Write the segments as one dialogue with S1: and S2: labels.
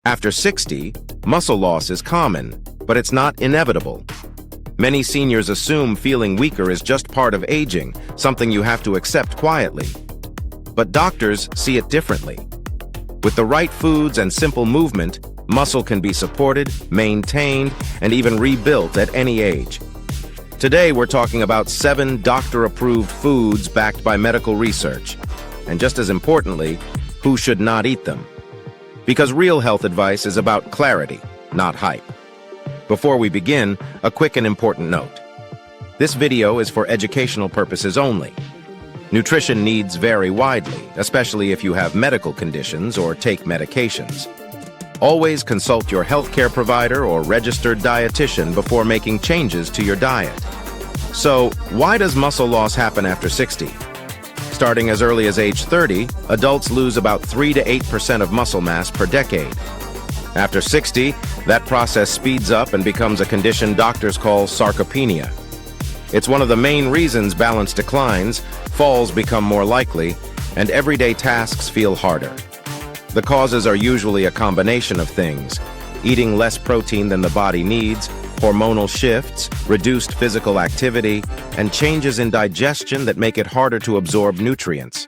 S1: After 60, muscle loss is common, but it's not inevitable. Many seniors assume feeling weaker is just part of aging, something you have to accept quietly. But doctors see it differently. With the right foods and simple movement, muscle can be supported, maintained, and even rebuilt at any age. Today, we're talking about 7 doctor-approved foods backed by medical research. And just as importantly, who should not eat them. Because real health advice is about clarity, not hype. Before we begin, a quick and important note. This video is for educational purposes only. Nutrition needs vary widely, especially if you have medical conditions or take medications. Always consult your healthcare provider or registered dietitian before making changes to your diet. So, why does muscle loss happen after 60? Starting as early as age 30, adults lose about 3 to 8% of muscle mass per decade. After 60, that process speeds up and becomes a condition doctors call sarcopenia. It's one of the main reasons balance declines, falls become more likely, and everyday tasks feel harder. The causes are usually a combination of things: eating less protein than the body needs, hormonal shifts, reduced physical activity, and changes in digestion that make it harder to absorb nutrients.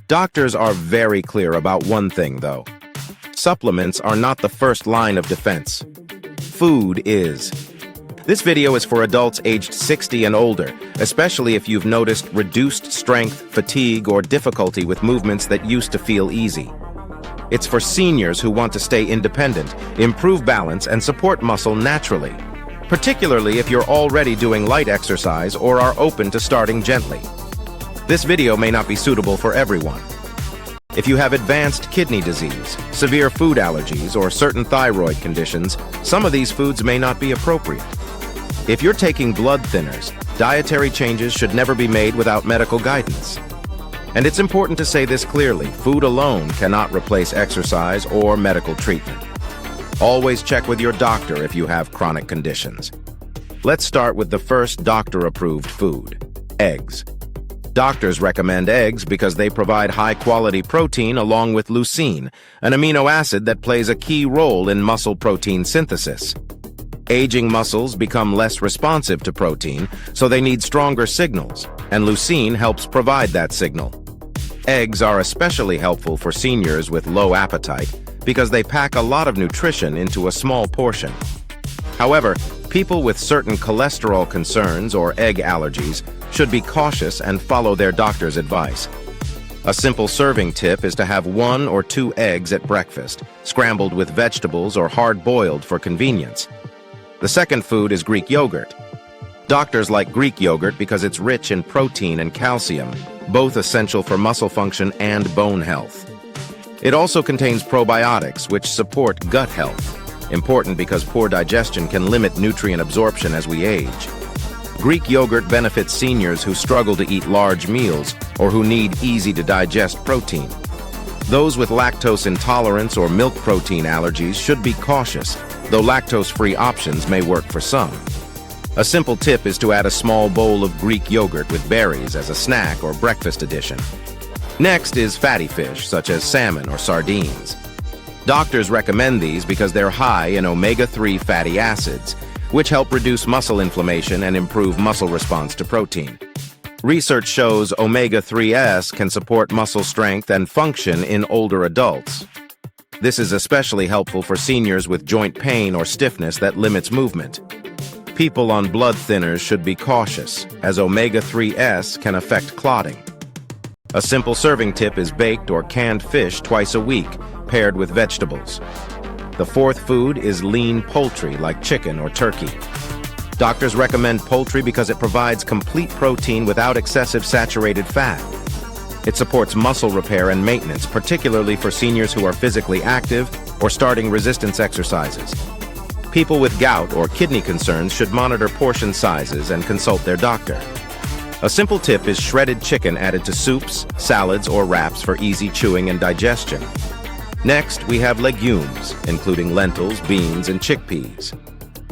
S1: Doctors are very clear about one thing, though. Supplements are not the first line of defense. Food is. This video is for adults aged 60 and older, especially if you've noticed reduced strength, fatigue, or difficulty with movements that used to feel easy. It's for seniors who want to stay independent, improve balance, and support muscle naturally, particularly if you're already doing light exercise or are open to starting gently. This video may not be suitable for everyone. If you have advanced kidney disease, severe food allergies, or certain thyroid conditions, some of these foods may not be appropriate. If you're taking blood thinners, dietary changes should never be made without medical guidance. And it's important to say this clearly: food alone cannot replace exercise or medical treatment. Always check with your doctor if you have chronic conditions. Let's start with the first doctor-approved food: eggs. Doctors recommend eggs because they provide high-quality protein along with leucine, an amino acid that plays a key role in muscle protein synthesis. Aging muscles become less responsive to protein, so they need stronger signals, and leucine helps provide that signal. Eggs are especially helpful for seniors with low appetite because they pack a lot of nutrition into a small portion. However, people with certain cholesterol concerns or egg allergies should be cautious and follow their doctor's advice. A simple serving tip is to have 1 or 2 eggs at breakfast, scrambled with vegetables or hard-boiled for convenience. The second food is Greek yogurt. Doctors like Greek yogurt because it's rich in protein and calcium, both essential for muscle function and bone health. It also contains probiotics, which support gut health, important because poor digestion can limit nutrient absorption as we age. Greek yogurt benefits seniors who struggle to eat large meals or who need easy-to-digest protein. Those with lactose intolerance or milk protein allergies should be cautious, though lactose-free options may work for some. A simple tip is to add a small bowl of Greek yogurt with berries as a snack or breakfast addition. Next is fatty fish, such as salmon or sardines. Doctors recommend these because they're high in omega-3 fatty acids, which help reduce muscle inflammation and improve muscle response to protein. Research shows omega-3s can support muscle strength and function in older adults. This is especially helpful for seniors with joint pain or stiffness that limits movement. People on blood thinners should be cautious, as omega-3s can affect clotting. A simple serving tip is baked or canned fish twice a week, paired with vegetables. The fourth food is lean poultry like chicken or turkey. Doctors recommend poultry because it provides complete protein without excessive saturated fat. It supports muscle repair and maintenance, particularly for seniors who are physically active or starting resistance exercises. People with gout or kidney concerns should monitor portion sizes and consult their doctor. A simple tip is shredded chicken added to soups, salads, or wraps for easy chewing and digestion. Next, we have legumes, including lentils, beans, and chickpeas.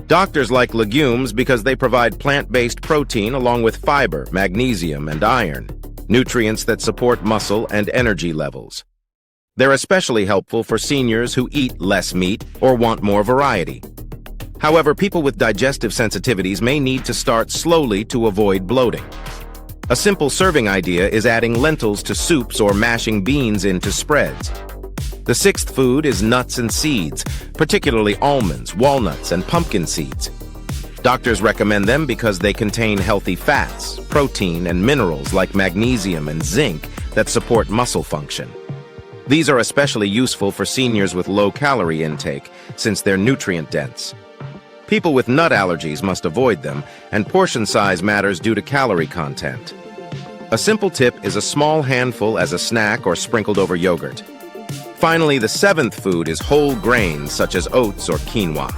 S1: Doctors like legumes because they provide plant-based protein along with fiber, magnesium, and iron, nutrients that support muscle and energy levels. They're especially helpful for seniors who eat less meat or want more variety. However, people with digestive sensitivities may need to start slowly to avoid bloating. A simple serving idea is adding lentils to soups or mashing beans into spreads. The sixth food is nuts and seeds, particularly almonds, walnuts, and pumpkin seeds. Doctors recommend them because they contain healthy fats, protein, and minerals like magnesium and zinc that support muscle function. These are especially useful for seniors with low calorie intake, since they're nutrient-dense. People with nut allergies must avoid them, and portion size matters due to calorie content. A simple tip is a small handful as a snack or sprinkled over yogurt. Finally, the seventh food is whole grains such as oats or quinoa.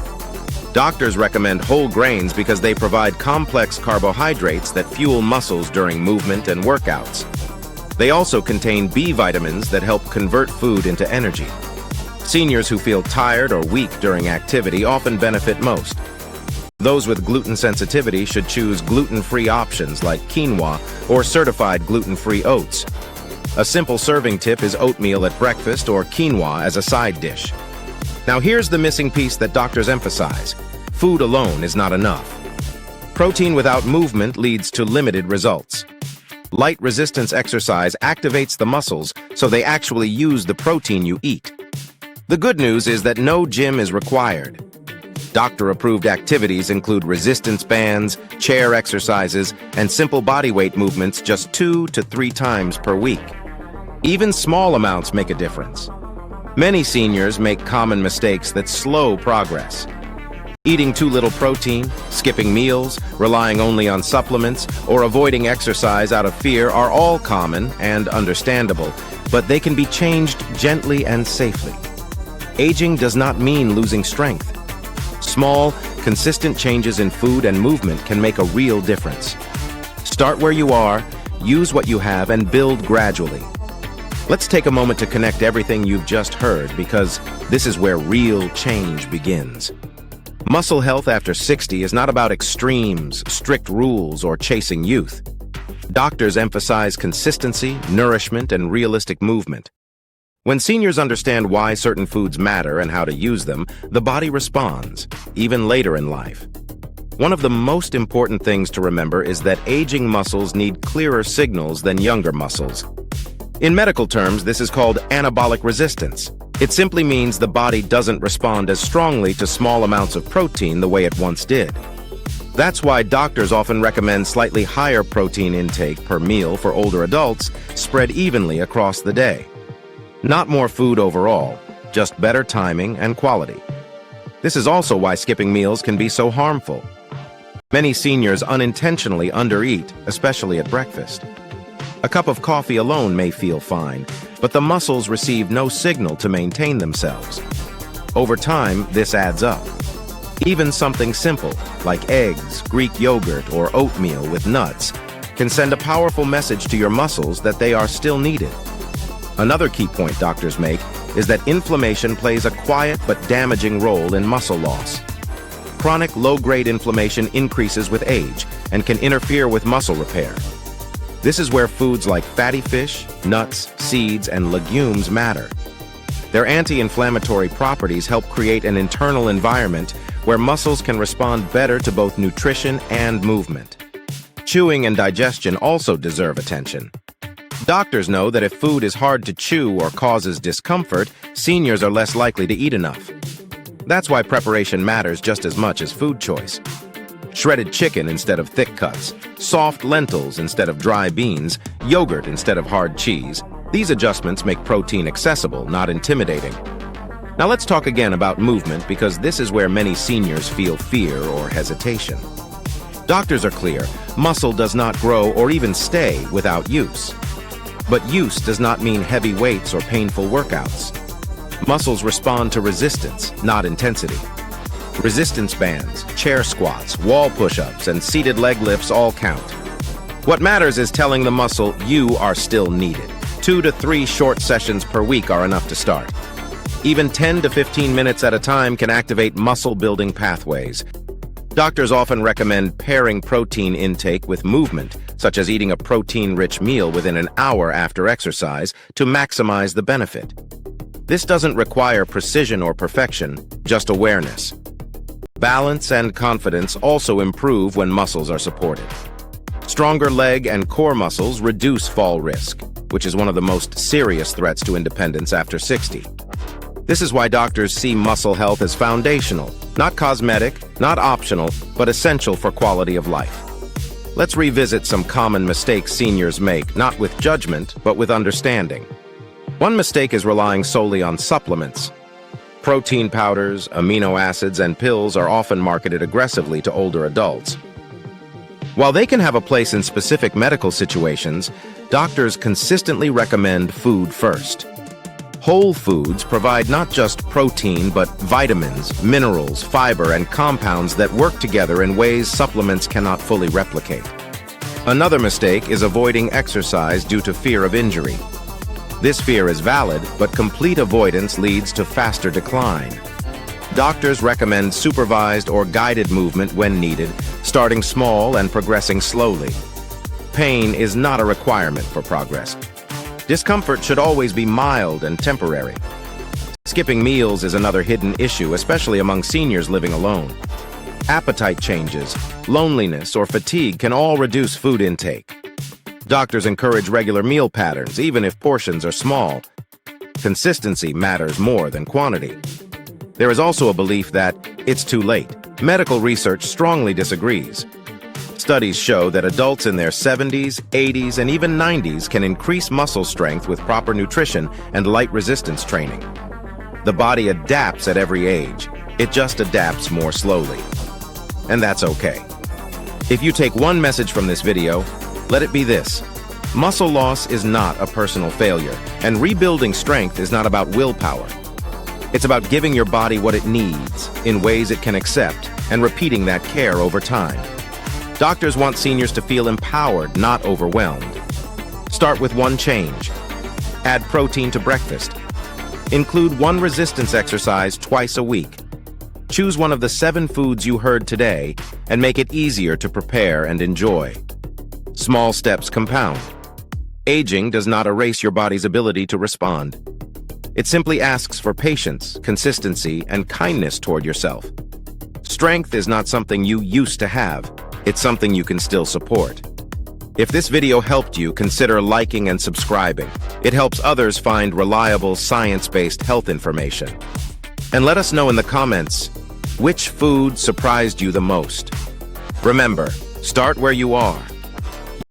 S1: Doctors recommend whole grains because they provide complex carbohydrates that fuel muscles during movement and workouts. They also contain B vitamins that help convert food into energy. Seniors who feel tired or weak during activity often benefit most. Those with gluten sensitivity should choose gluten-free options like quinoa or certified gluten-free oats. A simple serving tip is oatmeal at breakfast or quinoa as a side dish. Now here's the missing piece that doctors emphasize. Food alone is not enough. Protein without movement leads to limited results. Light resistance exercise activates the muscles so they actually use the protein you eat. The good news is that no gym is required. Doctor-approved activities include resistance bands, chair exercises, and simple bodyweight movements just 2 to 3 times per week. Even small amounts make a difference. Many seniors make common mistakes that slow progress. Eating too little protein, skipping meals, relying only on supplements, or avoiding exercise out of fear are all common and understandable, but they can be changed gently and safely. Aging does not mean losing strength. Small, consistent changes in food and movement can make a real difference. Start where you are, use what you have, and build gradually. Let's take a moment to connect everything you've just heard, because this is where real change begins. Muscle health after 60 is not about extremes, strict rules, or chasing youth. Doctors emphasize consistency, nourishment, and realistic movement. When seniors understand why certain foods matter and how to use them, the body responds, even later in life. One of the most important things to remember is that aging muscles need clearer signals than younger muscles. In medical terms, this is called anabolic resistance. It simply means the body doesn't respond as strongly to small amounts of protein the way it once did. That's why doctors often recommend slightly higher protein intake per meal for older adults, spread evenly across the day. Not more food overall, just better timing and quality. This is also why skipping meals can be so harmful. Many seniors unintentionally undereat, especially at breakfast. A cup of coffee alone may feel fine, but the muscles receive no signal to maintain themselves. Over time, this adds up. Even something simple, like eggs, Greek yogurt, or oatmeal with nuts, can send a powerful message to your muscles that they are still needed. Another key point doctors make is that inflammation plays a quiet but damaging role in muscle loss. Chronic low-grade inflammation increases with age and can interfere with muscle repair. This is where foods like fatty fish, nuts, seeds, and legumes matter. Their anti-inflammatory properties help create an internal environment where muscles can respond better to both nutrition and movement. Chewing and digestion also deserve attention. Doctors know that if food is hard to chew or causes discomfort, seniors are less likely to eat enough. That's why preparation matters just as much as food choice. Shredded chicken instead of thick cuts, soft lentils instead of dry beans, yogurt instead of hard cheese. These adjustments make protein accessible, not intimidating. Now let's talk again about movement, because this is where many seniors feel fear or hesitation. Doctors are clear, muscle does not grow or even stay without use. But use does not mean heavy weights or painful workouts. Muscles respond to resistance, not intensity. Resistance bands, chair squats, wall push-ups, and seated leg lifts all count. What matters is telling the muscle you are still needed. 2 to 3 short sessions per week are enough to start. Even 10 to 15 minutes at a time can activate muscle-building pathways. Doctors often recommend pairing protein intake with movement, such as eating a protein-rich meal within an hour after exercise, to maximize the benefit. This doesn't require precision or perfection, just awareness. Balance and confidence also improve when muscles are supported. Stronger leg and core muscles reduce fall risk, which is one of the most serious threats to independence after 60. This is why doctors see muscle health as foundational, not cosmetic, not optional, but essential for quality of life. Let's revisit some common mistakes seniors make, not with judgment, but with understanding. One mistake is relying solely on supplements. Protein powders, amino acids, and pills are often marketed aggressively to older adults. While they can have a place in specific medical situations, doctors consistently recommend food first. Whole foods provide not just protein, but vitamins, minerals, fiber, and compounds that work together in ways supplements cannot fully replicate. Another mistake is avoiding exercise due to fear of injury. This fear is valid, but complete avoidance leads to faster decline. Doctors recommend supervised or guided movement when needed, starting small and progressing slowly. Pain is not a requirement for progress. Discomfort should always be mild and temporary. Skipping meals is another hidden issue, especially among seniors living alone. Appetite changes, loneliness, or fatigue can all reduce food intake. Doctors encourage regular meal patterns, even if portions are small. Consistency matters more than quantity. There is also a belief that it's too late. Medical research strongly disagrees. Studies show that adults in their 70s, 80s, and even 90s can increase muscle strength with proper nutrition and light resistance training. The body adapts at every age. It just adapts more slowly. And that's okay. If you take one message from this video, let it be this: muscle loss is not a personal failure, and rebuilding strength is not about willpower. It's about giving your body what it needs in ways it can accept and repeating that care over time. Doctors want seniors to feel empowered, not overwhelmed. Start with one change. Add protein to breakfast. Include one resistance exercise twice a week. Choose one of the 7 foods you heard today and make it easier to prepare and enjoy. Small steps compound. Aging does not erase your body's ability to respond. It simply asks for patience, consistency, and kindness toward yourself. Strength is not something you used to have. It's something you can still support. If this video helped you, consider liking and subscribing. It helps others find reliable, science-based health information. And let us know in the comments, which food surprised you the most? Remember, start where you are.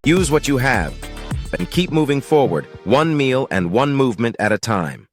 S1: Use what you have, and keep moving forward, one meal and one movement at a time.